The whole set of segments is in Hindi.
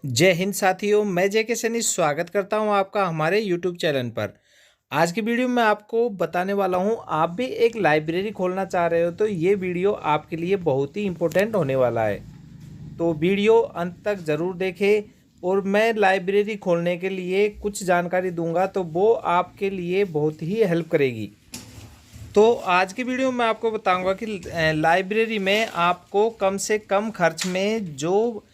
जय हिंद साथियों, मैं जय के सैनी स्वागत करता हूं आपका हमारे YouTube चैनल पर। आज की वीडियो में आपको बताने वाला हूं, आप भी एक लाइब्रेरी खोलना चाह रहे हो तो ये वीडियो आपके लिए बहुत ही इम्पोर्टेंट होने वाला है। तो वीडियो अंत तक ज़रूर देखें और मैं लाइब्रेरी खोलने के लिए कुछ जानकारी दूंगा तो वो आपके लिए बहुत ही हेल्प करेगी। तो आज की वीडियो में आपको बताऊंगा कि लाइब्रेरी में आपको कम से कम खर्च में जो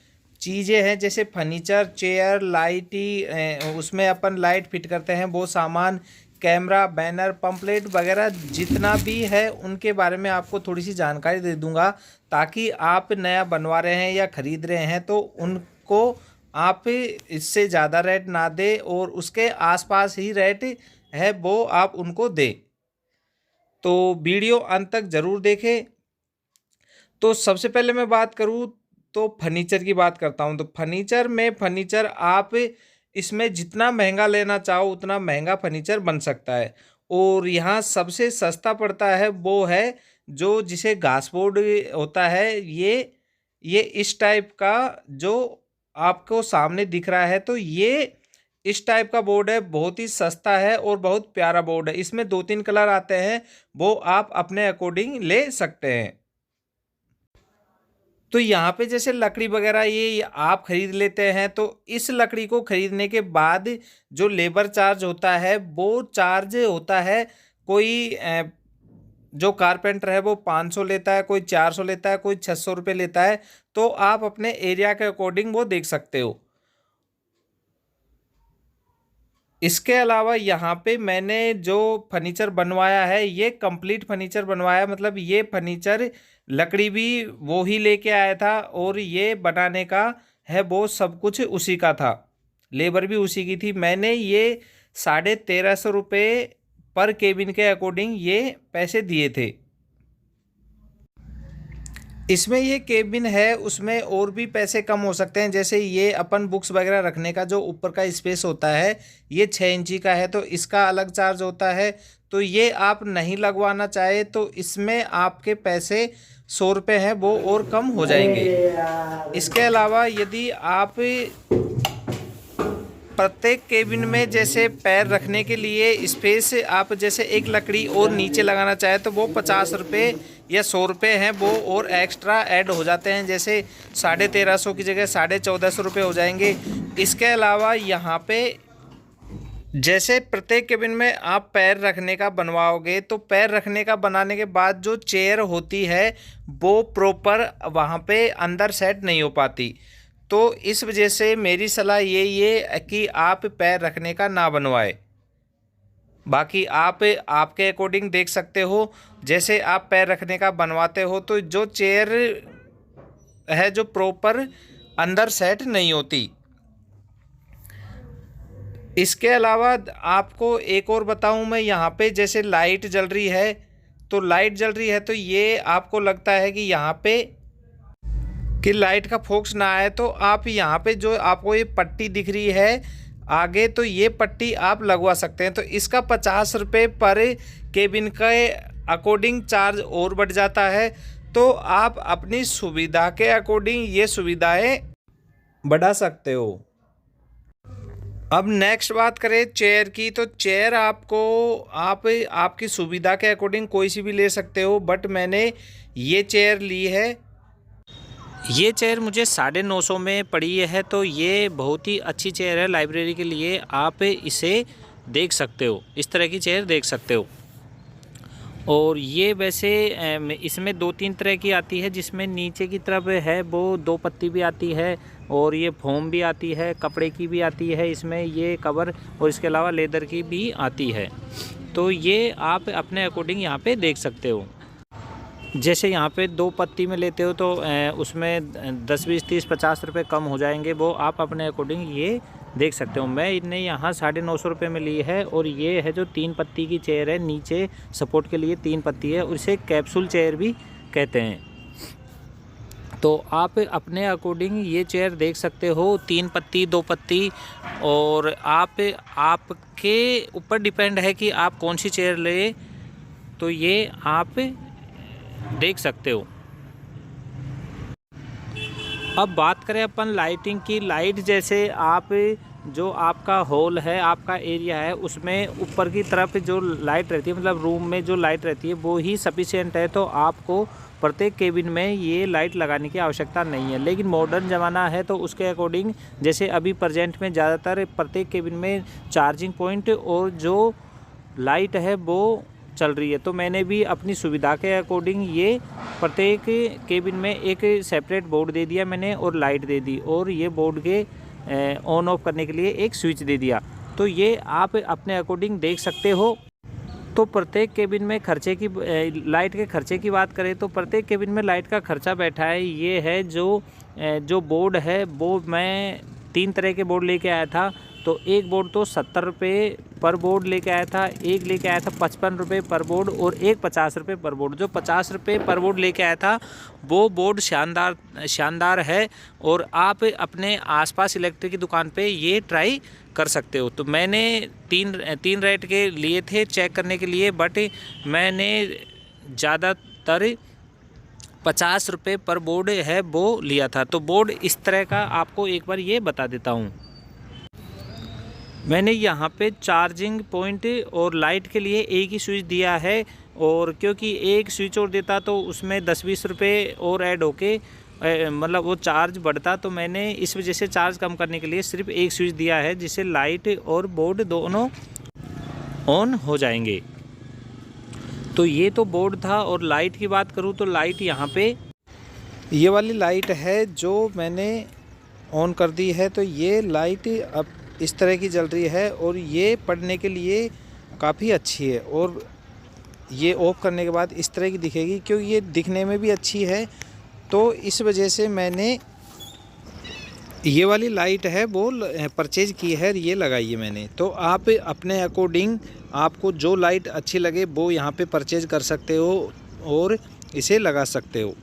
चीज़ें हैं, जैसे फर्नीचर, चेयर, लाइट ही उसमें अपन लाइट फिट करते हैं वो सामान, कैमरा, बैनर, पंपलेट वगैरह जितना भी है उनके बारे में आपको थोड़ी सी जानकारी दे दूंगा, ताकि आप नया बनवा रहे हैं या ख़रीद रहे हैं तो उनको आप इससे ज़्यादा रेट ना दे और उसके आसपास ही रेट है वो आप उनको दें। तो वीडियो अंत तक ज़रूर देखें। तो सबसे पहले मैं बात करूं तो फर्नीचर की बात करता हूं। तो फर्नीचर आप इसमें जितना महंगा लेना चाहो उतना महंगा फर्नीचर बन सकता है, और यहाँ सबसे सस्ता पड़ता है वो है जो जिसे घासबोर्ड होता है। ये इस टाइप का जो आपको सामने दिख रहा है, तो ये इस टाइप का बोर्ड है, बहुत ही सस्ता है और बहुत प्यारा बोर्ड है। इसमें 2-3 कलर आते हैं, वो आप अपने अकॉर्डिंग ले सकते हैं। तो यहाँ पे जैसे लकड़ी वगैरह ये आप खरीद लेते हैं, तो इस लकड़ी को खरीदने के बाद जो लेबर चार्ज होता है वो चार्ज होता है, कोई जो कारपेंटर है वो 500 लेता है, कोई 400 लेता है, कोई 600 रुपये लेता है। तो आप अपने एरिया के अकॉर्डिंग वो देख सकते हो। इसके अलावा यहाँ पे मैंने जो फर्नीचर बनवाया है ये कंप्लीट फर्नीचर बनवाया, मतलब ये फर्नीचर लकड़ी भी वो ही लेके आया था और ये बनाने का है वो सब कुछ उसी का था, लेबर भी उसी की थी। मैंने ये 1350 रुपये पर केबिन के अकॉर्डिंग ये पैसे दिए थे। इसमें ये केबिन है, उसमें और भी पैसे कम हो सकते हैं। जैसे ये अपन बुक्स वगैरह रखने का जो ऊपर का स्पेस होता है ये 6 इंची का है, तो इसका अलग चार्ज होता है। तो ये आप नहीं लगवाना चाहे तो इसमें आपके पैसे 100 रुपये हैं वो और कम हो जाएंगे। इसके अलावा यदि आप प्रत्येक केबिन में जैसे पैर रखने के लिए स्पेस आप जैसे एक लकड़ी और नीचे लगाना चाहे तो वो 50 रुपये या 100 रुपये हैं वो और एक्स्ट्रा ऐड हो जाते हैं। जैसे 1350 की जगह 1450 रुपये हो जाएंगे। इसके अलावा यहाँ पे जैसे प्रत्येक केबिन में आप पैर रखने का बनवाओगे तो पैर रखने का बनाने के बाद जो चेयर होती है वो प्रॉपर वहाँ पे अंदर सेट नहीं हो पाती। तो इस वजह से मेरी सलाह ये कि आप पैर रखने का ना बनवाए। बाकी आप आपके अकॉर्डिंग देख सकते हो, जैसे आप पैर रखने का बनवाते हो तो जो चेयर है जो प्रॉपर अंदर सेट नहीं होती। इसके अलावा आपको एक और बताऊं मैं, यहाँ पे जैसे लाइट जल रही है, तो लाइट जल रही है तो ये आपको लगता है कि यहाँ पे कि लाइट का फोकस ना आए, तो आप यहाँ पे जो आपको ये पट्टी दिख रही है आगे, तो ये पट्टी आप लगवा सकते हैं। तो इसका 50 रुपये पर केबिन के अकॉर्डिंग चार्ज और बढ़ जाता है। तो आप अपनी सुविधा के अकॉर्डिंग ये सुविधाएं बढ़ा सकते हो। अब नेक्स्ट बात करें चेयर की, तो चेयर आपको आपकी सुविधा के अकॉर्डिंग कोई सी भी ले सकते हो, बट मैंने ये चेयर ली है। ये चेयर मुझे 950 में पड़ी है, तो ये बहुत ही अच्छी चेयर है लाइब्रेरी के लिए। आप इसे देख सकते हो, इस तरह की चेयर देख सकते हो। और ये वैसे इसमें 2-3 तरह की आती है, जिसमें नीचे की तरफ है वो 2 पत्ती भी आती है और ये फोम भी आती है, कपड़े की भी आती है इसमें ये कवर, और इसके अलावा लेदर की भी आती है। तो ये आप अपने अकॉर्डिंग यहाँ पे देख सकते हो। जैसे यहाँ पे 2 पत्ती में लेते हो तो उसमें 10, 20, 30, 50 रुपये कम हो जाएंगे, वो आप अपने अकॉर्डिंग ये देख सकते हो। मैं इतने यहाँ 950 रुपये में ली है। और ये है जो 3 पत्ती की चेयर है, नीचे सपोर्ट के लिए 3 पत्ती है, और इसे कैप्सूल चेयर भी कहते हैं। तो आप अपने अकॉर्डिंग ये चेयर देख सकते हो, 3 पत्ती, 2 पत्ती, और आपके ऊपर डिपेंड है कि आप कौन सी चेयर ले, तो ये आप देख सकते हो। अब बात करें अपन लाइटिंग की। लाइट जैसे आप जो आपका हॉल है, आपका एरिया है, उसमें ऊपर की तरफ जो लाइट रहती है, मतलब रूम में जो लाइट रहती है वो ही सफिशिएंट है, तो आपको प्रत्येक केबिन में ये लाइट लगाने की आवश्यकता नहीं है। लेकिन मॉडर्न ज़माना है तो उसके अकॉर्डिंग जैसे अभी प्रेजेंट में ज़्यादातर प्रत्येक केबिन में चार्जिंग पॉइंट और जो लाइट है वो चल रही है, तो मैंने भी अपनी सुविधा के अकॉर्डिंग ये प्रत्येक केबिन में एक सेपरेट बोर्ड दे दिया मैंने और लाइट दे दी, और ये बोर्ड के ऑन ऑफ करने के लिए एक स्विच दे दिया। तो ये आप अपने अकॉर्डिंग देख सकते हो। तो प्रत्येक केबिन में खर्चे की लाइट के खर्चे की बात करें तो प्रत्येक केबिन में लाइट का खर्चा बैठा है ये है। जो बोर्ड है वो मैं 3 तरह के बोर्ड लेके आया था। तो एक बोर्ड तो 70 रुपये पर बोर्ड लेके आया था, एक लेके आया था 55 रुपये पर बोर्ड, और एक 50 रुपये पर बोर्ड। जो 50 रुपये पर बोर्ड लेके आया था वो बोर्ड शानदार है, और आप अपने आसपास इलेक्ट्रिक की दुकान पे ये ट्राई कर सकते हो। तो मैंने तीन रेट के लिए थे चेक करने के लिए, बट मैंने ज़्यादातर 50 रुपये पर बोर्ड है वो लिया था। तो बोर्ड इस तरह का आपको एक बार ये बता देता हूँ। मैंने यहाँ पे चार्जिंग पॉइंट और लाइट के लिए एक ही स्विच दिया है, और क्योंकि एक स्विच और देता तो उसमें 10-20 रुपये और ऐड होके मतलब वो चार्ज बढ़ता, तो मैंने इस वजह से चार्ज कम करने के लिए सिर्फ एक स्विच दिया है, जिससे लाइट और बोर्ड दोनों ऑन हो जाएंगे। तो ये तो बोर्ड था। और लाइट की बात करूँ तो लाइट यहाँ पे ये वाली लाइट है जो मैंने ऑन कर दी है। तो ये लाइट अब इस तरह की जल रही है, और ये पढ़ने के लिए काफ़ी अच्छी है, और ये ऑफ करने के बाद इस तरह की दिखेगी, क्योंकि ये दिखने में भी अच्छी है। तो इस वजह से मैंने ये वाली लाइट है वो परचेज की है, ये लगाई है मैंने। तो आप अपने अकॉर्डिंग आपको जो लाइट अच्छी लगे वो यहाँ पे परचेज कर सकते हो और इसे लगा सकते हो।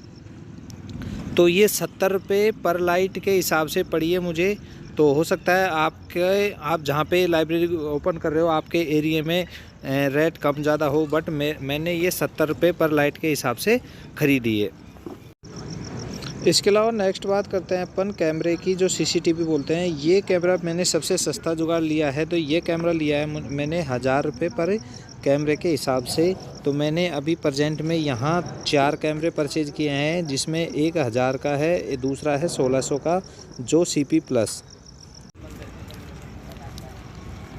तो ये 70 रुपये पर लाइट के हिसाब से पड़ी है मुझे। तो हो सकता है आप जहाँ पे लाइब्रेरी ओपन कर रहे हो आपके एरिया में रेट कम ज़्यादा हो, बट मैंने ये 70 रुपये पर लाइट के हिसाब से ख़रीदी है। इसके अलावा नेक्स्ट बात करते हैं अपन कैमरे की, जो सीसीटीवी बोलते हैं। ये कैमरा मैंने सबसे सस्ता जुगाड़ लिया है। तो ये कैमरा लिया है मैंने 1000 रुपये पर कैमरे के हिसाब से। तो मैंने अभी प्रेजेंट में यहाँ 4 कैमरे परचेज किए हैं, जिसमें एक 1000 का है, दूसरा है 1600 का जो CP प्लस।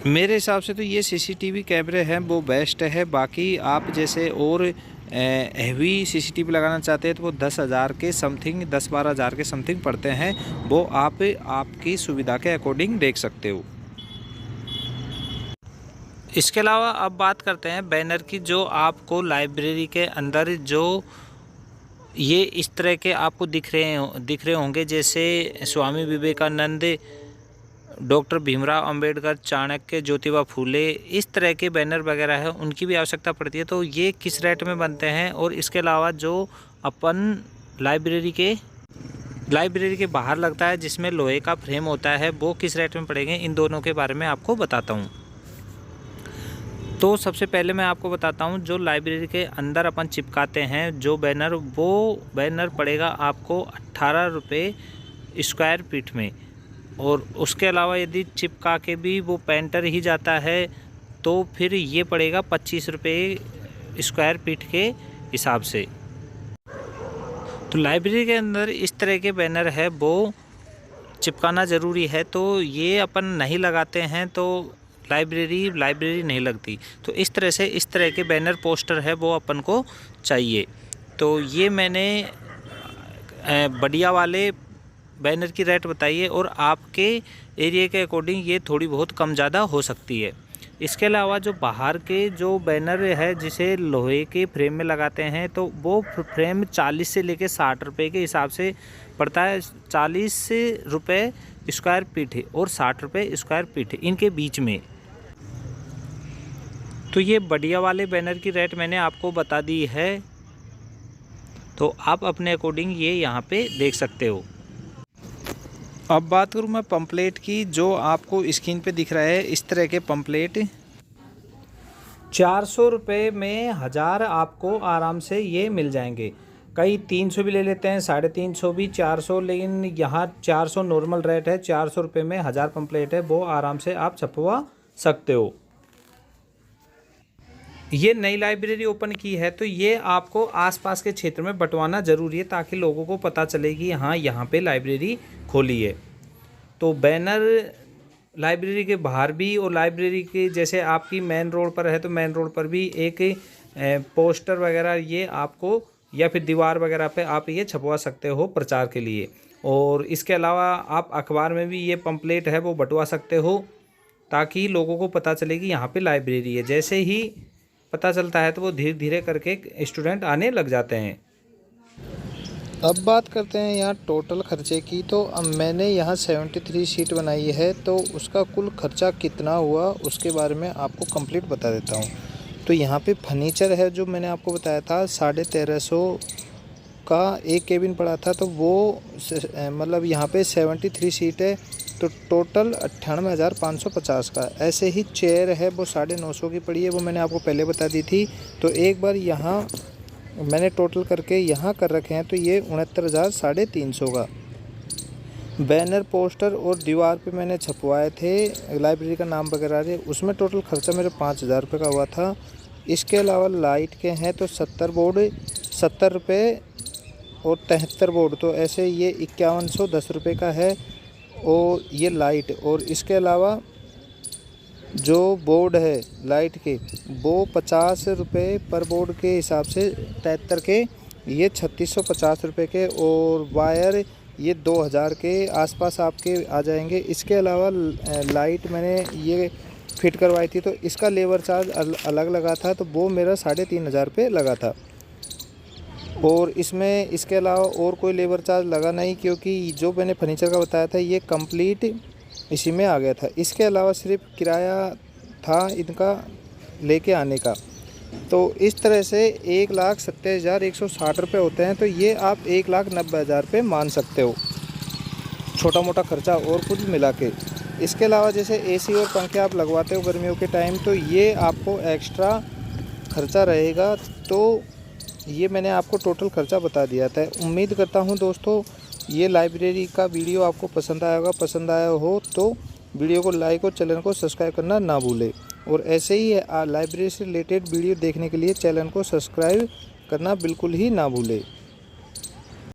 मेरे हिसाब से तो ये सीसीटीवी कैमरे हैं वो बेस्ट है। बाकी आप जैसे और हैवी सीसीटीवी लगाना चाहते हैं तो वो 10,000 के समथिंग 10-12 हज़ार के समथिंग पड़ते हैं। वो आप आपकी सुविधा के अकॉर्डिंग देख सकते हो। इसके अलावा अब बात करते हैं बैनर की। जो आपको लाइब्रेरी के अंदर जो ये इस तरह के आपको दिख रहे होंगे, जैसे स्वामी विवेकानंद, डॉक्टर भीमराव अंबेडकर, चाणक्य, ज्योतिबा फूले, इस तरह के बैनर वगैरह है, उनकी भी आवश्यकता पड़ती है। तो ये किस रेट में बनते हैं, और इसके अलावा जो अपन लाइब्रेरी के बाहर लगता है जिसमें लोहे का फ्रेम होता है, वो किस रेट में पड़ेंगे, इन दोनों के बारे में आपको बताता हूँ। तो सबसे पहले मैं आपको बताता हूँ, जो लाइब्रेरी के अंदर अपन चिपकाते हैं जो बैनर, वो बैनर पड़ेगा आपको 18 रुपये स्क्वायर फीट में। और उसके अलावा यदि चिपका के भी वो पेंटर ही जाता है तो फिर ये पड़ेगा 25 रुपये स्क्वायर फीट के हिसाब से। तो लाइब्रेरी के अंदर इस तरह के बैनर है वो चिपकाना ज़रूरी है। तो ये अपन नहीं लगाते हैं तो लाइब्रेरी नहीं लगती। तो इस तरह के बैनर पोस्टर है वो अपन को चाहिए। तो ये मैंने बढ़िया वाले बैनर की रेट बताइए, और आपके एरिया के अकॉर्डिंग ये थोड़ी बहुत कम ज़्यादा हो सकती है। इसके अलावा जो बाहर के जो बैनर है जिसे लोहे के फ्रेम में लगाते हैं, तो वो फ्रेम 40 से लेकर 60 रुपये के हिसाब से पड़ता है। 40 रुपये स्क्वायर फीट और 60 रुपये स्क्वायर फीट, इनके बीच में। तो ये बढ़िया वाले बैनर की रेट मैंने आपको बता दी है, तो आप अपने अकॉर्डिंग ये यहाँ पे देख सकते हो। अब बात करूँ मैं पंपलेट की, जो आपको स्क्रीन पे दिख रहा है इस तरह के पंपलेट 400 रुपये में 1000 आपको आराम से ये मिल जाएंगे। कई 300 भी ले लेते हैं, 350 भी, 400, लेकिन यहाँ 400 नॉर्मल रेट है। 400 रुपये में 1000 पम्पलेट है, वो आराम से आप छपवा सकते हो। ये नई लाइब्रेरी ओपन की है तो ये आपको आसपास के क्षेत्र में बंटवाना ज़रूरी है, ताकि लोगों को पता चले कि हाँ यहाँ पे लाइब्रेरी खोली है। तो बैनर लाइब्रेरी के बाहर भी, और लाइब्रेरी के जैसे आपकी मेन रोड पर है तो मेन रोड पर भी एक पोस्टर वगैरह ये आपको, या फिर दीवार वगैरह पे आप ये छपवा सकते हो प्रचार के लिए। और इसके अलावा आप अखबार में भी ये पम्पलेट है वो बंटवा सकते हो, ताकि लोगों को पता चले कि यहाँ पे लाइब्रेरी है। जैसे ही पता चलता है तो वो धीरे धीरे करके स्टूडेंट आने लग जाते हैं। अब बात करते हैं यहाँ टोटल खर्चे की। तो अब मैंने यहाँ 73 शीट बनाई है, तो उसका कुल खर्चा कितना हुआ उसके बारे में आपको कंप्लीट बता देता हूँ। तो यहाँ पे फर्नीचर है जो मैंने आपको बताया था 1350 का एक केबिन पड़ा था, तो वो मतलब यहाँ पे 73 सीट है तो टोटल 98,550 का। ऐसे ही चेयर है वो 950 की पड़ी है, वो मैंने आपको पहले बता दी थी। तो एक बार यहाँ मैंने टोटल करके यहाँ कर रखे हैं तो ये 69,350 का। बैनर, पोस्टर और दीवार पे मैंने छपवाए थे लाइब्रेरी का नाम वगैरह थे, उसमें टोटल खर्चा मेरे 5,000 रुपये का हुआ था। इसके अलावा लाइट के हैं तो 70 बोर्ड 70 रुपये और 73 बोर्ड, तो ऐसे ये 5110 रुपये का है। और ये लाइट, और इसके अलावा जो बोर्ड है लाइट के वो 50 रुपये पर बोर्ड के हिसाब से 73 के, ये 3650 रुपये के। और वायर ये 2000 के आसपास आपके आ जाएंगे। इसके अलावा लाइट मैंने ये फिट करवाई थी तो इसका लेबर चार्ज अलग लगा था, तो वो मेरा 3500 रुपये लगा था। और इसमें इसके अलावा और कोई लेबर चार्ज लगा नहीं, क्योंकि जो मैंने फर्नीचर का बताया था ये कंप्लीट इसी में आ गया था। इसके अलावा सिर्फ किराया था इनका लेके आने का। तो इस तरह से 1,70,160 रुपये होते हैं, तो ये आप 1,90,000 रुपये मान सकते हो, छोटा मोटा खर्चा और कुछ मिला के। इसके अलावा जैसे एसी और पंखे आप लगवाते हो गर्मियों के टाइम, तो ये आपको एक्स्ट्रा खर्चा रहेगा। तो ये मैंने आपको टोटल खर्चा बता दिया था। उम्मीद करता हूँ दोस्तों ये लाइब्रेरी का वीडियो आपको पसंद आया होगा। पसंद आया हो तो वीडियो को लाइक और चैनल को सब्सक्राइब करना ना भूले। और ऐसे ही लाइब्रेरी से रिलेटेड वीडियो देखने के लिए चैनल को सब्सक्राइब करना बिल्कुल ही ना भूले।